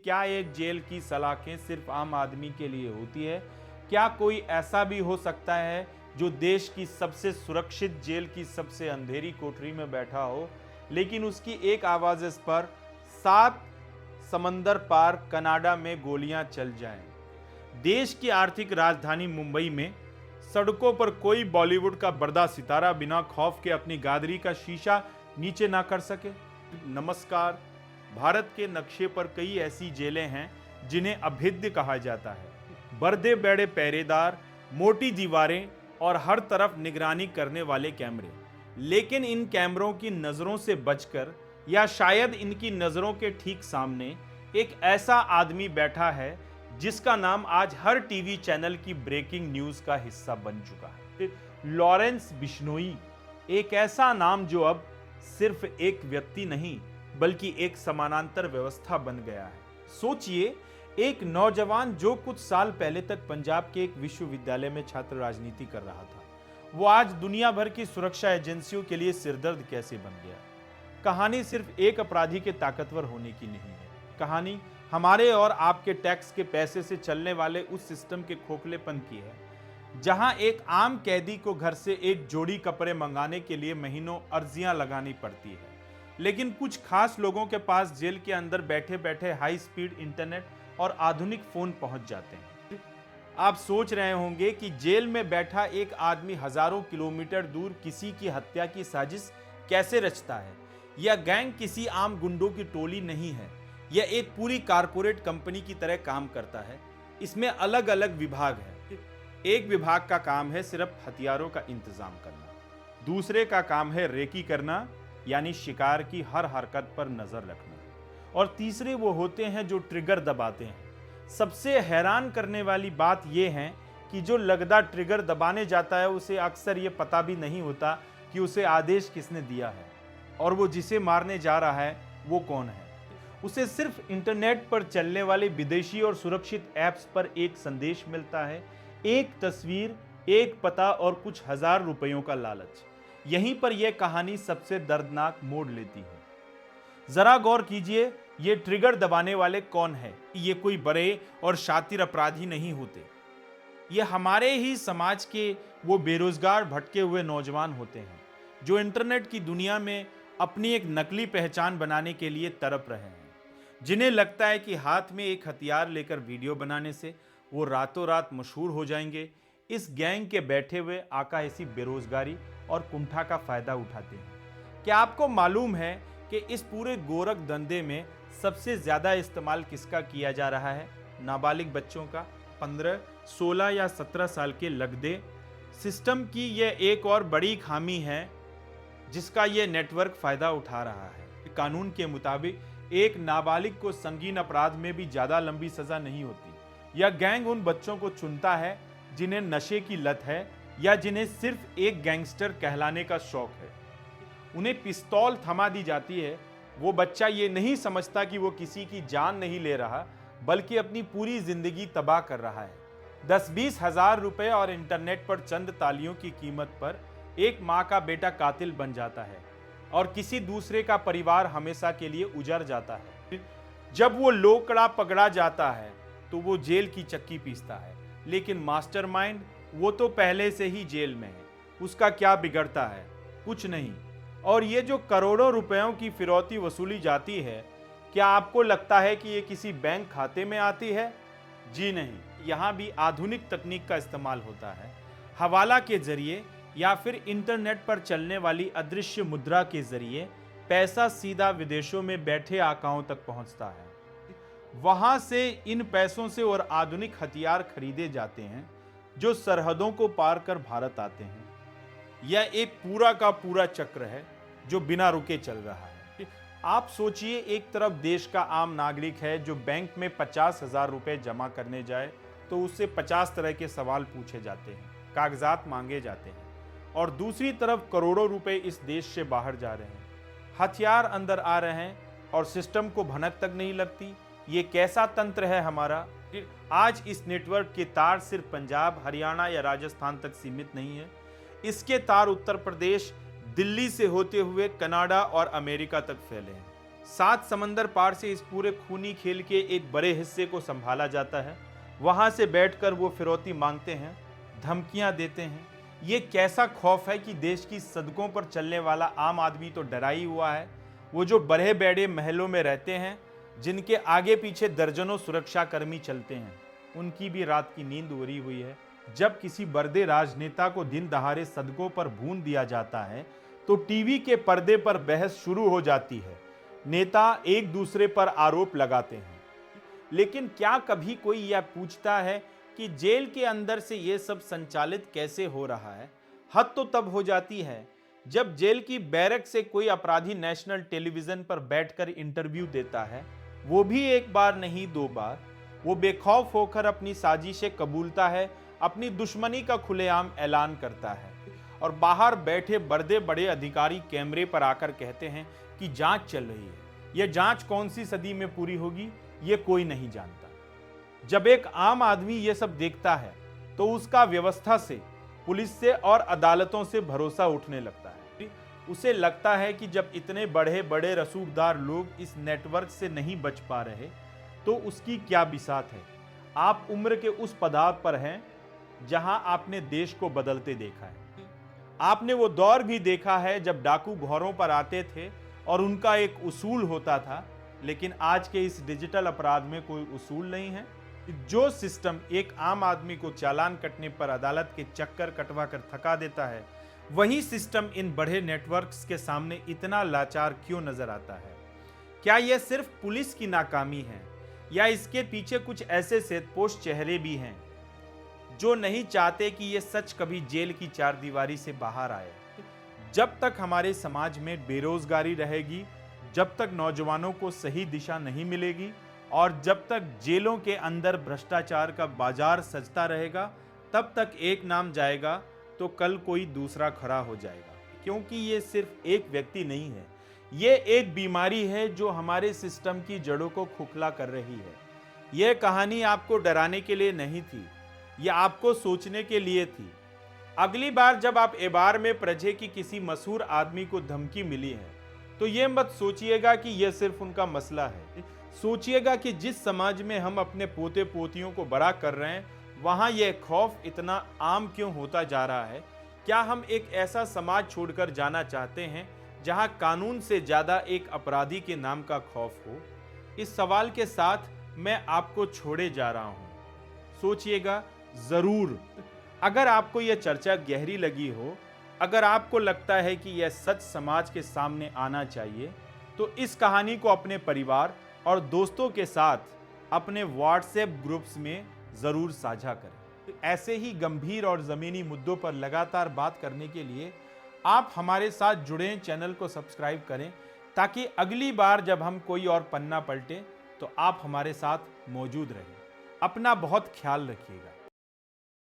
क्या एक जेल की सलाखें सिर्फ आम आदमी के लिए होती है? क्या कोई ऐसा भी हो सकता है जो देश की सबसे सुरक्षित जेल की सबसे अंधेरी कोठरी में बैठा हो, लेकिन उसकी एक आवाज पर 7 समंदर पार कनाडा में गोलियां चल जाएं? देश की आर्थिक राजधानी मुंबई में सड़कों पर कोई बॉलीवुड का बड़ा सितारा बिना खौफ के अपनी गादरी का शीशा नीचे ना कर सके। नमस्कार। भारत के नक्शे पर कई ऐसी जेलें हैं जिन्हें अभेद्य कहा जाता है। बड़े बड़े पहरेदार, मोटी दीवारें और हर तरफ निगरानी करने वाले कैमरे। लेकिन इन कैमरों की नजरों से बचकर, या शायद इनकी नजरों के ठीक सामने, एक ऐसा आदमी बैठा है जिसका नाम आज हर टीवी चैनल की ब्रेकिंग न्यूज का हिस्सा बन चुका है। लॉरेंस बिश्नोई, एक ऐसा नाम जो अब सिर्फ एक व्यक्ति नहीं बल्कि एक समानांतर व्यवस्था बन गया है। सोचिए, एक नौजवान जो कुछ साल पहले तक पंजाब के एक विश्वविद्यालय में छात्र राजनीति कर रहा था, वो आज दुनिया भर की सुरक्षा एजेंसियों के लिए सिरदर्द कैसे बन गया। कहानी सिर्फ एक अपराधी के ताकतवर होने की नहीं है। कहानी हमारे और आपके टैक्स के पैसे से चलने वाले उस सिस्टम के खोखलेपन की है, जहां एक आम कैदी को घर से एक जोड़ी कपड़े मंगाने के लिए महीनों अर्जियां लगानी पड़ती है, लेकिन कुछ खास लोगों के पास जेल के अंदर बैठे बैठे हाई स्पीड इंटरनेट और आधुनिक फोन पहुंच जाते हैं। आप सोच रहे होंगे कि जेल में बैठा एक आदमी हजारों किलोमीटर दूर किसी की हत्या की साजिश कैसे रचता है। यह गैंग किसी आम गुंडों की टोली नहीं है, यह एक पूरी कारपोरेट कंपनी की तरह काम करता है। इसमें अलग अलग विभाग हैं। एक विभाग का काम है सिर्फ हथियारों का इंतजाम करना, दूसरे का काम है रेकी करना, यानी शिकार की हर हरकत पर नजर रखना, और तीसरे वो होते हैं जो ट्रिगर दबाते हैं। सबसे हैरान करने वाली बात यह है कि जो लगदा ट्रिगर दबाने जाता है उसे अक्सर ये पता भी नहीं होता कि उसे आदेश किसने दिया है, और वो जिसे मारने जा रहा है वो कौन है। उसे सिर्फ इंटरनेट पर चलने वाले विदेशी और सुरक्षित ऐप्स पर एक संदेश मिलता है, एक तस्वीर, एक पता और कुछ हजार रुपयों का लालच। यहीं पर यह कहानी सबसे दर्दनाक मोड़ लेती है। जरा गौर कीजिए, ये ट्रिगर दबाने वाले कौन है। ये कोई बड़े और शातिर अपराधी नहीं होते, ये हमारे ही समाज के वो बेरोजगार भटके हुए नौजवान होते हैं जो इंटरनेट की दुनिया में अपनी एक नकली पहचान बनाने के लिए तड़प रहे हैं, जिन्हें लगता है कि हाथ में एक हथियार लेकर वीडियो बनाने से वो रातों रात मशहूर हो जाएंगे। इस गैंग के बैठे हुए आका ऐसी बेरोजगारी और कुंठा का फायदा उठाते हैं। क्या आपको मालूम है कि इस पूरे गोरख धंधे में सबसे ज्यादा इस्तेमाल किसका किया जा रहा है? नाबालिग बच्चों का। 15, 16 या 17 साल के लगदे। सिस्टम की यह एक और बड़ी खामी है जिसका यह नेटवर्क फायदा उठा रहा है। कानून के मुताबिक एक नाबालिग को संगीन अपराध में भी ज्यादा लंबी सजा नहीं होती। यह गैंग उन बच्चों को चुनता है जिन्हें नशे की लत है या जिन्हें सिर्फ एक गैंगस्टर कहलाने का शौक है। उन्हें पिस्तौल थमा दी जाती है। वो बच्चा ये नहीं समझता कि वो किसी की जान नहीं ले रहा, बल्कि अपनी पूरी जिंदगी तबाह कर रहा है। 10-20 हजार रुपए और इंटरनेट पर चंद तालियों की कीमत पर एक माँ का बेटा कातिल बन जाता है और किसी दूसरे का परिवार हमेशा के लिए उजड़ जाता है। जब वो लोकड़ा पकड़ा जाता है तो वो जेल की चक्की पीसता है, लेकिन मास्टरमाइंड वो तो पहले से ही जेल में है। उसका क्या बिगड़ता है? कुछ नहीं। और ये जो करोड़ों रुपयों की फिरौती वसूली जाती है, क्या आपको लगता है कि ये किसी बैंक खाते में आती है? जी नहीं, यहाँ भी आधुनिक तकनीक का इस्तेमाल होता है। हवाला के जरिए या फिर इंटरनेट पर चलने वाली अदृश्य मुद्रा के जरिए पैसा सीधा विदेशों में बैठे आकाओं तक पहुंचता है। वहां से इन पैसों से और आधुनिक हथियार खरीदे जाते हैं जो सरहदों को पार कर भारत आते हैं। यह एक पूरा का पूरा चक्र है जो बिना रुके चल रहा है। आप सोचिए, एक तरफ देश का आम नागरिक है जो बैंक में 50,000 रुपए जमा करने जाए तो उससे 50 तरह के सवाल पूछे जाते हैं, कागजात मांगे जाते हैं, और दूसरी तरफ करोड़ों रुपए इस देश से बाहर जा रहे हैं, हथियार अंदर आ रहे हैं और सिस्टम को भनक तक नहीं लगती। ये कैसा तंत्र है हमारा? आज इस नेटवर्क के तार सिर्फ पंजाब, हरियाणा या राजस्थान तक सीमित नहीं है। इसके तार उत्तर प्रदेश, दिल्ली से होते हुए कनाडा और अमेरिका तक फैले हैं। सात समंदर पार से इस पूरे खूनी खेल के एक बड़े हिस्से को संभाला जाता है। वहां से बैठकर वो फिरौती मांगते हैं, धमकियां देते हैं। ये कैसा खौफ है कि देश की सड़कों पर चलने वाला आम आदमी तो डरा ही हुआ है। वो जो बड़े बड़े महलों में रहते हैं, जिनके आगे पीछे दर्जनों सुरक्षाकर्मी चलते हैं, उनकी भी रात की नींद उड़ी हुई है। जब किसी बड़े राजनेता को दिन दहाड़े सड़कों पर भून दिया जाता है तो टीवी के पर्दे पर बहस शुरू हो जाती है। नेता एक दूसरे पर आरोप लगाते हैं, लेकिन क्या कभी कोई यह पूछता है कि जेल के अंदर से यह सब संचालित कैसे हो रहा है? हद तो तब हो जाती है जब जेल की बैरक से कोई अपराधी नेशनल टेलीविजन पर बैठकर इंटरव्यू देता है, वो भी एक बार नहीं दो बार। वो बेखौफ होकर अपनी साजिशें कबूलता है, अपनी दुश्मनी का खुलेआम ऐलान करता है और बाहर बैठे बड़े बड़े अधिकारी कैमरे पर आकर कहते हैं कि जांच चल रही है। यह जांच कौन सी सदी में पूरी होगी, ये कोई नहीं जानता। जब एक आम आदमी ये सब देखता है तो उसका व्यवस्था से, पुलिस से और अदालतों से भरोसा उठने लगता है। उसे लगता है कि जब इतने बड़े बड़े रसूखदार लोग इस नेटवर्क से नहीं बच पा रहे तो उसकी क्या बिसात है। आप उम्र के उस पड़ाव पर हैं जहां आपने देश को बदलते देखा है। आपने वो दौर भी देखा है जब डाकू घरों पर आते थे और उनका एक उसूल होता था, लेकिन आज के इस डिजिटल अपराध में कोई उसूल नहीं है। जो सिस्टम एक आम आदमी को चालान कटने पर अदालत के चक्कर कटवा कर थका देता है, वही सिस्टम इन बड़े नेटवर्क्स के सामने इतना लाचार क्यों नजर आता है? क्या यह सिर्फ पुलिस की नाकामी है या इसके पीछे कुछ ऐसे सेतपोश चेहरे भी हैं जो नहीं चाहते कि यह सच कभी जेल की चारदीवारी से बाहर आए? जब तक हमारे समाज में बेरोजगारी रहेगी, जब तक नौजवानों को सही दिशा नहीं मिलेगी और जब तक जेलों के अंदर भ्रष्टाचार का बाजार सजता रहेगा, तब तक एक नाम जाएगा तो कल कोई दूसरा खड़ा हो जाएगा। क्योंकि ये सिर्फ एक व्यक्ति नहीं है, ये एक बीमारी है जो हमारे सिस्टम की जड़ों को खोखला कर रही है। यह कहानी आपको डराने के लिए नहीं थी, यह आपको सोचने के लिए थी। अगली बार जब आप एबार में प्रजे की किसी मशहूर आदमी को धमकी मिली है तो यह मत सोचिएगा कि यह सिर्फ उनका मसला है। सोचिएगा कि जिस समाज में हम अपने पोते पोतियों को बड़ा कर रहे हैं, वहां यह खौफ इतना आम क्यों होता जा रहा है? क्या हम एक ऐसा समाज छोड़कर जाना चाहते हैं जहां कानून से ज्यादा एक अपराधी के नाम का खौफ हो? इस सवाल के साथ मैं आपको छोड़े जा रहा हूं। सोचिएगा जरूर। अगर आपको यह चर्चा गहरी लगी हो, अगर आपको लगता है कि यह सच समाज के सामने आना चाहिए, तो इस कहानी को अपने परिवार और दोस्तों के साथ अपने व्हाट्सएप ग्रुप्स में जरूर साझा करें। ऐसे ही गंभीर और जमीनी मुद्दों पर लगातार बात करने के लिए आप हमारे साथ जुड़े चैनल को सब्सक्राइब करें, ताकि अगली बार जब हम कोई और पन्ना पलटे तो आप हमारे साथ मौजूद रहें। अपना बहुत ख्याल रखिएगा।